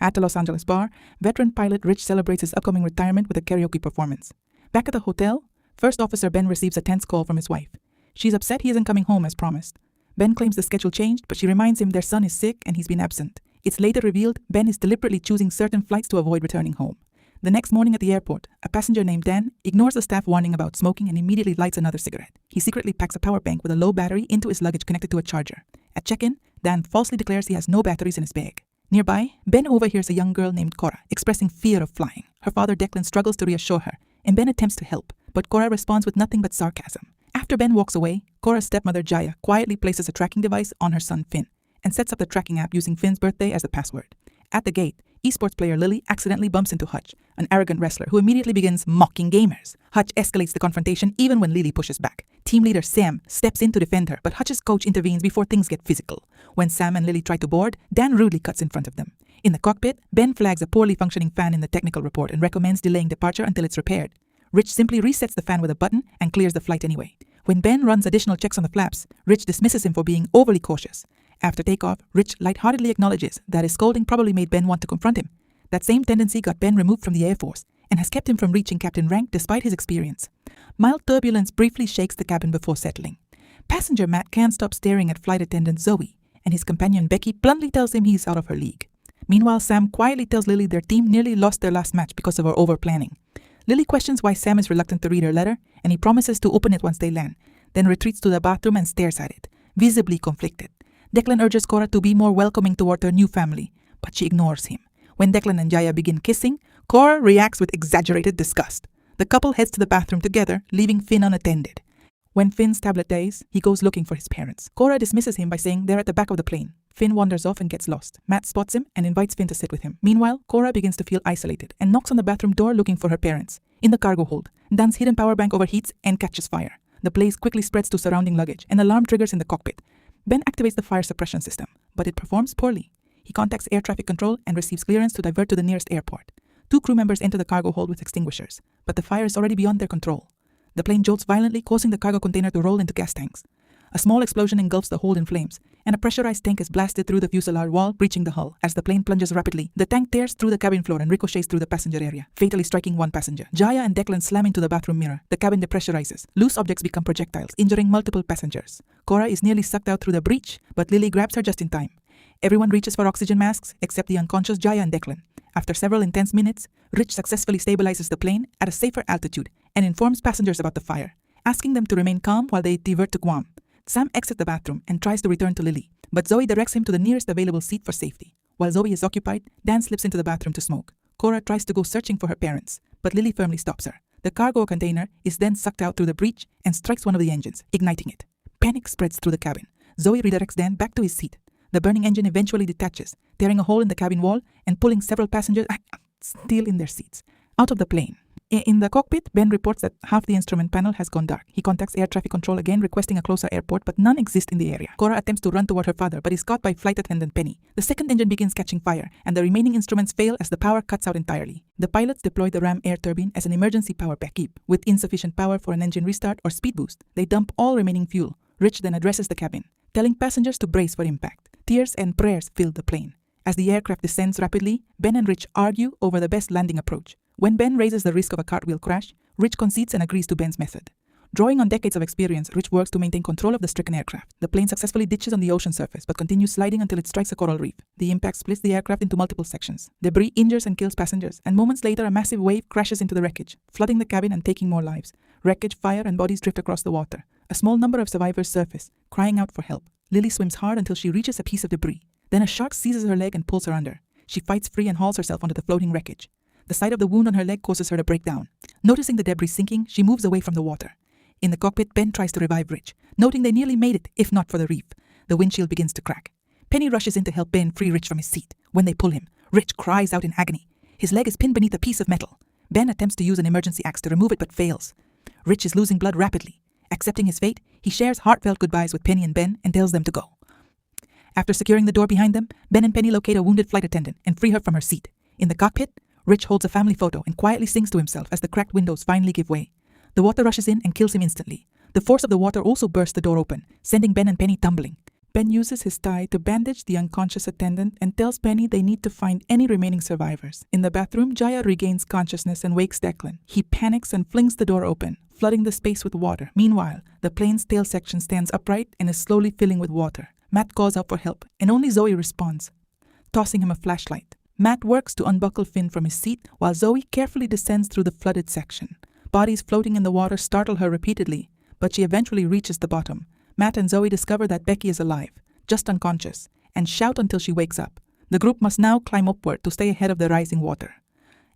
At the Los Angeles bar, veteran pilot Rich celebrates his upcoming retirement with a karaoke performance. Back at the hotel, First Officer Ben receives a tense call from his wife. She's upset he isn't coming home as promised. Ben claims the schedule changed, but she reminds him their son is sick and he's been absent. It's later revealed Ben is deliberately choosing certain flights to avoid returning home. The next morning at the airport, a passenger named Dan ignores the staff warning about smoking and immediately lights another cigarette. He secretly packs a power bank with a low battery into his luggage connected to a charger. At check-in, Dan falsely declares he has no batteries in his bag. Nearby, Ben overhears a young girl named Cora expressing fear of flying. Her father Declan struggles to reassure her, and Ben attempts to help, but Cora responds with nothing but sarcasm. After Ben walks away, Cora's stepmother Jaya quietly places a tracking device on her son Finn and sets up the tracking app using Finn's birthday as the password. At the gate, esports player Lily accidentally bumps into Hutch, an arrogant wrestler who immediately begins mocking gamers. Hutch escalates the confrontation even when Lily pushes back. Team leader Sam steps in to defend her, but Hutch's coach intervenes before things get physical. When Sam and Lily try to board, Dan rudely cuts in front of them. In the cockpit, Ben flags a poorly functioning fan in the technical report and recommends delaying departure until it's repaired. Rich simply resets the fan with a button and clears the flight anyway. When Ben runs additional checks on the flaps, Rich dismisses him for being overly cautious. After takeoff, Rich lightheartedly acknowledges that his scolding probably made Ben want to confront him. That same tendency got Ben removed from the Air Force and has kept him from reaching captain rank despite his experience. Mild turbulence briefly shakes the cabin before settling. Passenger Matt can't stop staring at flight attendant Zoe, and his companion Becky bluntly tells him he's out of her league. Meanwhile, Sam quietly tells Lily their team nearly lost their last match because of her over-planning. Lily questions why Sam is reluctant to read her letter, and he promises to open it once they land, then retreats to the bathroom and stares at it, visibly conflicted. Declan urges Cora to be more welcoming toward her new family, but she ignores him. When Declan and Jaya begin kissing, Cora reacts with exaggerated disgust. The couple heads to the bathroom together, leaving Finn unattended. When Finn's tablet dies, he goes looking for his parents. Cora dismisses him by saying they're at the back of the plane. Finn wanders off and gets lost. Matt spots him and invites Finn to sit with him. Meanwhile, Cora begins to feel isolated and knocks on the bathroom door looking for her parents. In the cargo hold, Dan's hidden power bank overheats and catches fire. The blaze quickly spreads to surrounding luggage. An alarm triggers in the cockpit. Ben activates the fire suppression system, but it performs poorly. He contacts air traffic control and receives clearance to divert to the nearest airport. 2 crew members enter the cargo hold with extinguishers, but the fire is already beyond their control. The plane jolts violently, causing the cargo container to roll into gas tanks. A small explosion engulfs the hold in flames, and a pressurized tank is blasted through the fuselage wall, breaching the hull. As the plane plunges rapidly, the tank tears through the cabin floor and ricochets through the passenger area, fatally striking one passenger. Jaya and Declan slam into the bathroom mirror. The cabin depressurizes. Loose objects become projectiles, injuring multiple passengers. Cora is nearly sucked out through the breach, but Lily grabs her just in time. Everyone reaches for oxygen masks, except the unconscious Jaya and Declan. After several intense minutes, Rich successfully stabilizes the plane at a safer altitude and informs passengers about the fire, asking them to remain calm while they divert to Guam. Sam exits the bathroom and tries to return to Lily, but Zoe directs him to the nearest available seat for safety. While Zoe is occupied, Dan slips into the bathroom to smoke. Cora tries to go searching for her parents, but Lily firmly stops her. The cargo container is then sucked out through the breach and strikes one of the engines, igniting it. Panic spreads through the cabin. Zoe redirects Dan back to his seat. The burning engine eventually detaches, tearing a hole in the cabin wall and pulling several passengers still in their seats out of the plane. In the cockpit, Ben reports that half the instrument panel has gone dark. He contacts air traffic control again, requesting a closer airport, but none exist in the area. Cora attempts to run toward her father, but is caught by flight attendant Penny. The second engine begins catching fire, and the remaining instruments fail as the power cuts out entirely. The pilots deploy the ram air turbine as an emergency power backup. With insufficient power for an engine restart or speed boost, they dump all remaining fuel. Rich then addresses the cabin, telling passengers to brace for impact. Tears and prayers fill the plane. As the aircraft descends rapidly, Ben and Rich argue over the best landing approach. When Ben raises the risk of a cartwheel crash, Rich concedes and agrees to Ben's method. Drawing on decades of experience, Rich works to maintain control of the stricken aircraft. The plane successfully ditches on the ocean surface, but continues sliding until it strikes a coral reef. The impact splits the aircraft into multiple sections. Debris injures and kills passengers, and moments later a massive wave crashes into the wreckage, flooding the cabin and taking more lives. Wreckage, fire, and bodies drift across the water. A small number of survivors surface, crying out for help. Lily swims hard until she reaches a piece of debris. Then a shark seizes her leg and pulls her under. She fights free and hauls herself onto the floating wreckage. The sight of the wound on her leg causes her to break down. Noticing the debris sinking, she moves away from the water. In the cockpit, Ben tries to revive Rich, noting they nearly made it, if not for the reef. The windshield begins to crack. Penny rushes in to help Ben free Rich from his seat. When they pull him, Rich cries out in agony. His leg is pinned beneath a piece of metal. Ben attempts to use an emergency axe to remove it but fails. Rich is losing blood rapidly. Accepting his fate, he shares heartfelt goodbyes with Penny and Ben and tells them to go. After securing the door behind them, Ben and Penny locate a wounded flight attendant and free her from her seat. In the cockpit, Rich holds a family photo and quietly sings to himself as the cracked windows finally give way. The water rushes in and kills him instantly. The force of the water also bursts the door open, sending Ben and Penny tumbling. Ben uses his tie to bandage the unconscious attendant and tells Penny they need to find any remaining survivors. In the bathroom, Jaya regains consciousness and wakes Declan. He panics and flings the door open, flooding the space with water. Meanwhile, the plane's tail section stands upright and is slowly filling with water. Matt calls out for help, and only Zoe responds, tossing him a flashlight. Matt works to unbuckle Finn from his seat while Zoe carefully descends through the flooded section. Bodies floating in the water startle her repeatedly, but she eventually reaches the bottom. Matt and Zoe discover that Becky is alive, just unconscious, and shout until she wakes up. The group must now climb upward to stay ahead of the rising water.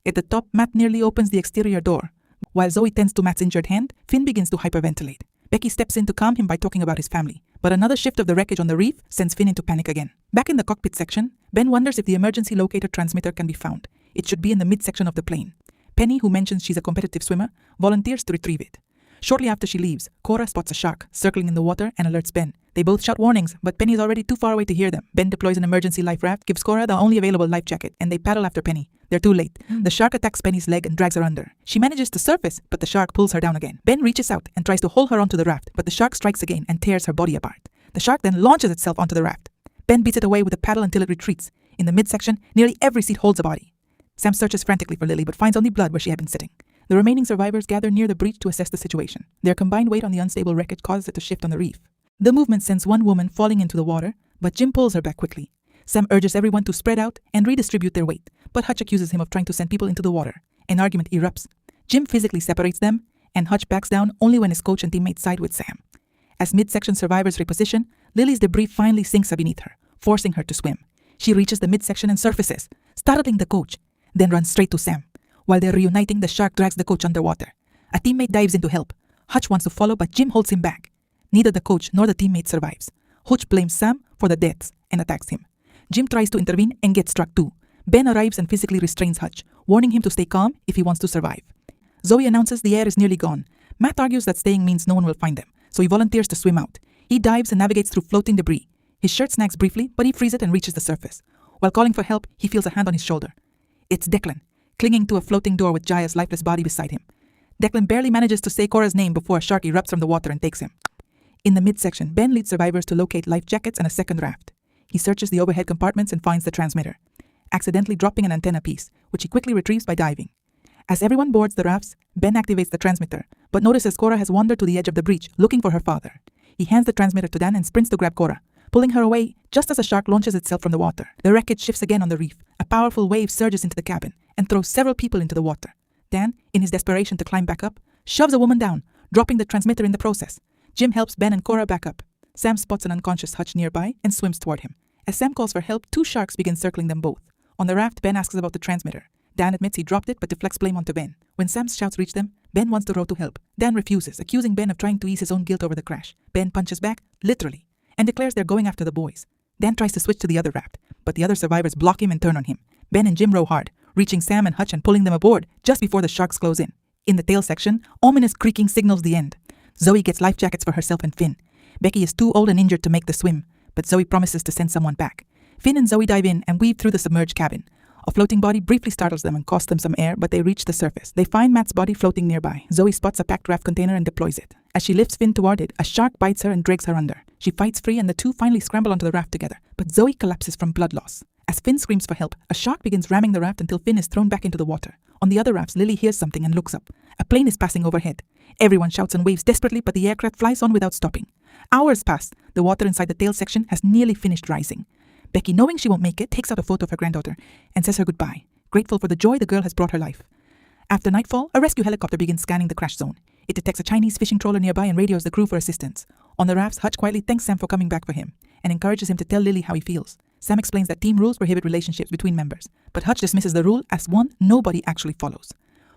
At the top, Matt nearly opens the exterior door. While Zoe tends to Matt's injured hand, Finn begins to hyperventilate. Becky steps in to calm him by talking about his family, but another shift of the wreckage on the reef sends Finn into panic again. Back in the cockpit section, Ben wonders if the emergency locator transmitter can be found. It should be in the midsection of the plane. Penny, who mentions she's a competitive swimmer, volunteers to retrieve it. Shortly after she leaves, Cora spots a shark circling in the water and alerts Ben. They both shout warnings, but Penny is already too far away to hear them. Ben deploys an emergency life raft, gives Cora the only available life jacket, and they paddle after Penny. They're too late. The shark attacks Penny's leg and drags her under. She manages to surface, but the shark pulls her down again. Ben reaches out and tries to haul her onto the raft, but the shark strikes again and tears her body apart. The shark then launches itself onto the raft. Ben beats it away with a paddle until it retreats. In the midsection, nearly every seat holds a body. Sam searches frantically for Lily, but finds only blood where she had been sitting. The remaining survivors gather near the breach to assess the situation. Their combined weight on the unstable wreckage causes it to shift on the reef. The movement sends one woman falling into the water, but Jim pulls her back quickly. Sam urges everyone to spread out and redistribute their weight, but Hutch accuses him of trying to send people into the water. An argument erupts. Jim physically separates them, and Hutch backs down only when his coach and teammates side with Sam. As midsection survivors reposition, Lily's debris finally sinks beneath her, forcing her to swim. She reaches the midsection and surfaces, startling the coach, then runs straight to Sam. While they're reuniting, the shark drags the coach underwater. A teammate dives in to help. Hutch wants to follow, but Jim holds him back. Neither the coach nor the teammate survives. Hutch blames Sam for the deaths and attacks him. Jim tries to intervene and gets struck too. Ben arrives and physically restrains Hutch, warning him to stay calm if he wants to survive. Zoe announces the air is nearly gone. Matt argues that staying means no one will find them, so he volunteers to swim out. He dives and navigates through floating debris. His shirt snags briefly, but he frees it and reaches the surface. While calling for help, he feels a hand on his shoulder. It's Declan, clinging to a floating door with Jaya's lifeless body beside him. Declan barely manages to say Cora's name before a shark erupts from the water and takes him. In the midsection, Ben leads survivors to locate life jackets and a second raft. He searches the overhead compartments and finds the transmitter, accidentally dropping an antenna piece, which he quickly retrieves by diving. As everyone boards the rafts, Ben activates the transmitter, but notices Cora has wandered to the edge of the breach, looking for her father. He hands the transmitter to Dan and sprints to grab Cora, pulling her away just as a shark launches itself from the water. The wreckage shifts again on the reef. A powerful wave surges into the cabin and throws several people into the water. Dan, in his desperation to climb back up, shoves a woman down, dropping the transmitter in the process. Jim helps Ben and Cora back up. Sam spots an unconscious Hutch nearby and swims toward him. As Sam calls for help, two sharks begin circling them both. On the raft, Ben asks about the transmitter. Dan admits he dropped it but deflects blame onto Ben. When Sam's shouts reach them, Ben wants to row to help. Dan refuses, accusing Ben of trying to ease his own guilt over the crash. Ben punches back, literally, and declares they're going after the boys. Dan tries to switch to the other raft, but the other survivors block him and turn on him. Ben and Jim row hard, reaching Sam and Hutch and pulling them aboard just before the sharks close in. In the tail section, ominous creaking signals the end. Zoe gets life jackets for herself and Finn. Becky is too old and injured to make the swim, but Zoe promises to send someone back. Finn and Zoe dive in and weave through the submerged cabin. A floating body briefly startles them and costs them some air, but they reach the surface. They find Matt's body floating nearby. Zoe spots a packed raft container and deploys it. As she lifts Finn toward it, a shark bites her and drags her under. She fights free and the two finally scramble onto the raft together, but Zoe collapses from blood loss. As Finn screams for help, a shark begins ramming the raft until Finn is thrown back into the water. On the other rafts, Lily hears something and looks up. A plane is passing overhead. Everyone shouts and waves desperately, but the aircraft flies on without stopping. Hours pass. The water inside the tail section has nearly finished rising. Becky, knowing she won't make it, takes out a photo of her granddaughter and says her goodbye, grateful for the joy the girl has brought her life. After nightfall, a rescue helicopter begins scanning the crash zone. It detects a Chinese fishing trawler nearby and radios the crew for assistance. On the rafts, Hutch quietly thanks Sam for coming back for him and encourages him to tell Lily how he feels. Sam explains that team rules prohibit relationships between members, but Hutch dismisses the rule as one nobody actually follows.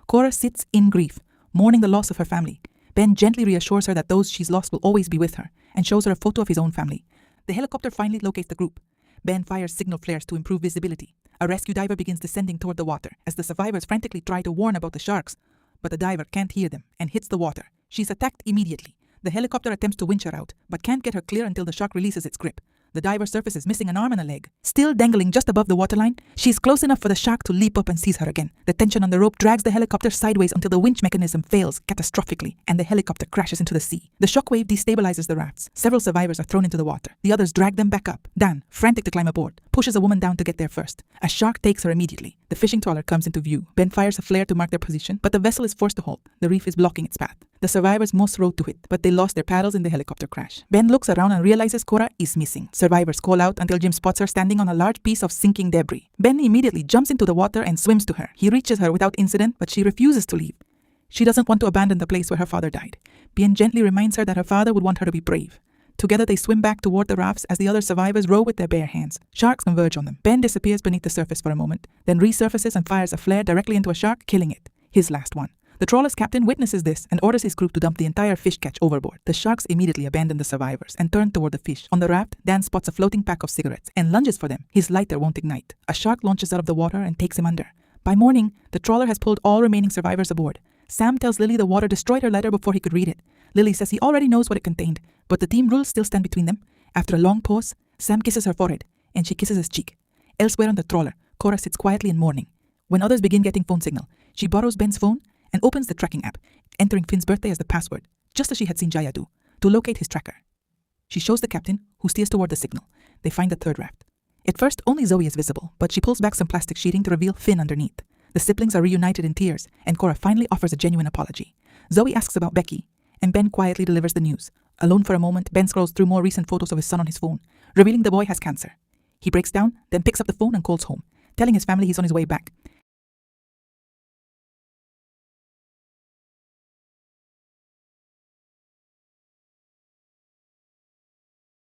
Cora sits in grief, mourning the loss of her family. Ben gently reassures her that those she's lost will always be with her and shows her a photo of his own family. The helicopter finally locates the group. Ben fires signal flares to improve visibility. A rescue diver begins descending toward the water as the survivors frantically try to warn about the sharks, but the diver can't hear them and hits the water. She's attacked immediately. The helicopter attempts to winch her out, but can't get her clear until the shark releases its grip. The diver surfaces, missing an arm and a leg. Still dangling just above the waterline, she is close enough for the shark to leap up and seize her again. The tension on the rope drags the helicopter sideways until the winch mechanism fails catastrophically and the helicopter crashes into the sea. The shockwave destabilizes the rafts. Several survivors are thrown into the water. The others drag them back up. Dan, frantic to climb aboard, pushes a woman down to get there first. A shark takes her immediately. The fishing trawler comes into view. Ben fires a flare to mark their position, but the vessel is forced to halt. The reef is blocking its path. The survivors most rowed to it, but they lost their paddles in the helicopter crash. Ben looks around and realizes Cora is missing. Survivors call out until Jim spots her standing on a large piece of sinking debris. Ben immediately jumps into the water and swims to her. He reaches her without incident, but she refuses to leave. She doesn't want to abandon the place where her father died. Ben gently reminds her that her father would want her to be brave. Together they swim back toward the rafts as the other survivors row with their bare hands. Sharks converge on them. Ben disappears beneath the surface for a moment, then resurfaces and fires a flare directly into a shark, killing it. His last one. The trawler's captain witnesses this and orders his crew to dump the entire fish catch overboard. The sharks immediately abandon the survivors and turn toward the fish. On the raft, Dan spots a floating pack of cigarettes and lunges for them. His lighter won't ignite. A shark launches out of the water and takes him under. By morning, the trawler has pulled all remaining survivors aboard. Sam tells Lily the water destroyed her letter before he could read it. Lily says he already knows what it contained, but the team rules still stand between them. After a long pause, Sam kisses her forehead, and she kisses his cheek. Elsewhere on the trawler, Cora sits quietly in mourning. When others begin getting phone signal, she borrows Ben's phone and opens the tracking app, entering Finn's birthday as the password, just as she had seen Jaya do, to locate his tracker. She shows the captain, who steers toward the signal. They find the third raft. At first, only Zoe is visible, but she pulls back some plastic sheeting to reveal Finn underneath. The siblings are reunited in tears, and Cora finally offers a genuine apology. Zoe asks about Becky, and Ben quietly delivers the news. Alone for a moment, Ben scrolls through more recent photos of his son on his phone, revealing the boy has cancer. He breaks down, then picks up the phone and calls home, telling his family he's on his way back,